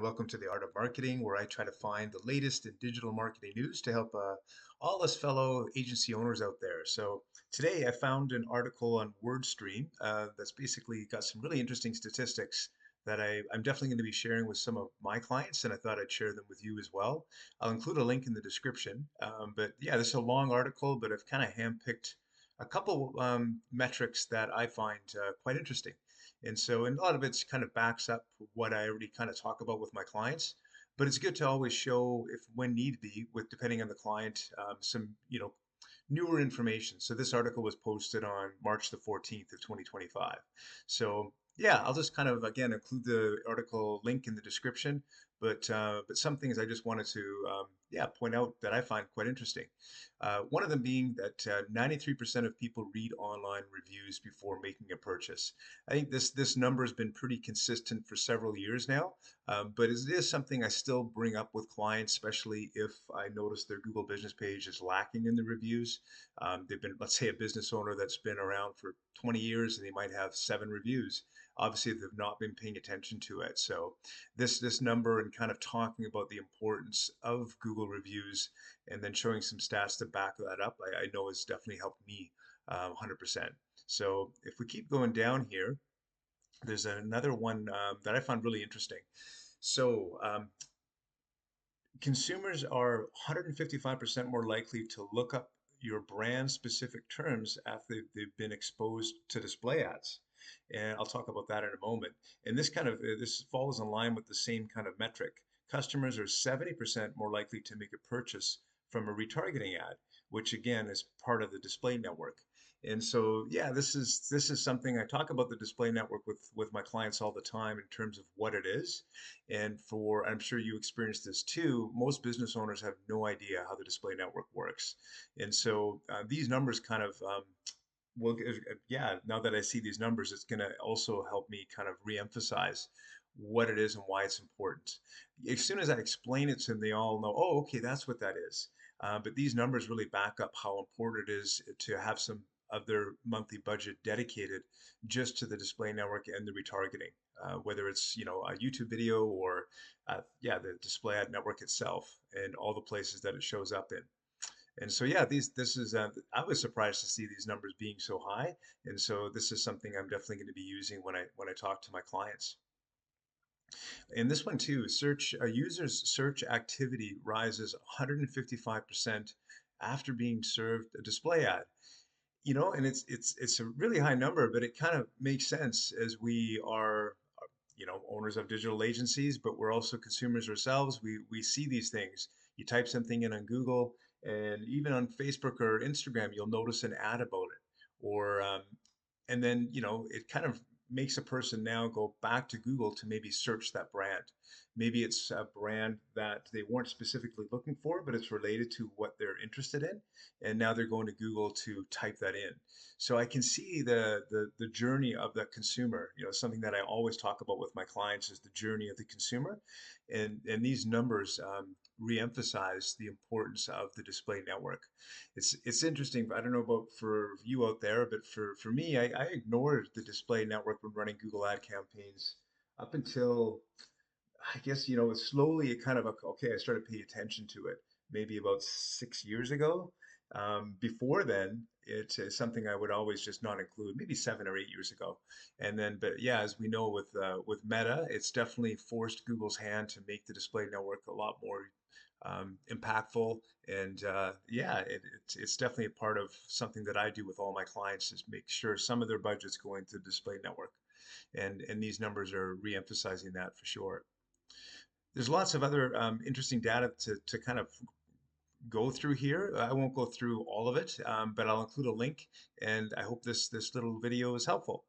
welcome to the Art of Marketing, where I try to find the latest in digital marketing news to help all us fellow agency owners out there. So today I found an article on WordStream that's basically got some really interesting statistics that I'm definitely going to be sharing with some of my clients, and I thought I'd share them with you as well. I'll include a link in the description. But yeah, this is a long article, but I've kind of handpicked a couple metrics that I find quite interesting. And a lot of it's kind of backs up what I already kind of talk about with my clients. But it's good to always show, if when need be, with depending on the client, some newer information. So this article was posted on March the 14th of 2025. So yeah, I'll just kind of again include the article link in the description. But some things I just wanted to yeah, point out that I find quite interesting. One of them being that 93% of people read online reviews before making a purchase. I think this number has been pretty consistent for several years now, but it is something I still bring up with clients, especially if I notice their Google business page is lacking in the reviews. They've been, let's say, a business owner that's been around for 20 years and they might have 7 reviews. Obviously, they've not been paying attention to it. So this number and kind of talking about the importance of Google reviews and then showing some stats to back that up, I know has definitely helped me 100%. So if we keep going down here, there's another one that I found really interesting. So consumers are 155% more likely to look up your brand specific terms after they've been exposed to display ads. And I'll talk about that in a moment. And this falls in line with the same kind of metric. Customers are 70% more likely to make a purchase from a retargeting ad, which again is part of the display network. And so, yeah, this is something I talk about the display network with my clients all the time in terms of what it is. And for, I'm sure you experienced this too, most business owners have no idea how the display network works. And so these numbers kind of well, yeah, now that I see these numbers, it's going to also help me kind of reemphasize what it is and why it's important. As soon as I explain it to them, they all know, oh, okay, that's what that is. But these numbers really back up how important it is to have some of their monthly budget dedicated just to the display network and the retargeting, whether it's a YouTube video or yeah, the display ad network itself and all the places that it shows up in. And so, yeah, this is, I was surprised to see these numbers being so high. And so this is something I'm definitely going to be using when I talk to my clients. And this one too, users' search activity rises 155% after being served a display ad. And it's a really high number, but it kind of makes sense as we are, owners of digital agencies, but we're also consumers ourselves. We see these things. You type something in on Google, and even on Facebook or Instagram, you'll notice an ad about it. Or and then it kind of makes a person now go back to Google to maybe search that brand. Maybe it's a brand that they weren't specifically looking for, but it's related to what they're interested in, and now they're going to Google to type that in. So I can see the journey of the consumer. Something that I always talk about with my clients is the journey of the consumer, and these numbers reemphasize the importance of the display network. It's interesting. I don't know about for you out there, but for me, I ignored the display network when running Google ad campaigns up until I guess, slowly it kind of, okay, I started paying attention to it maybe about 6 years ago. Before then, it's something I would always just not include, maybe 7 or 8 years ago. And then, but yeah, as we know with Meta, it's definitely forced Google's hand to make the display network a lot more impactful. And yeah, it's definitely a part of something that I do with all my clients is make sure some of their budgets go into the display network. And these numbers are re-emphasizing that for sure. There's lots of other interesting data to kind of go through here. I won't go through all of it, but I'll include a link, and I hope this little video is helpful.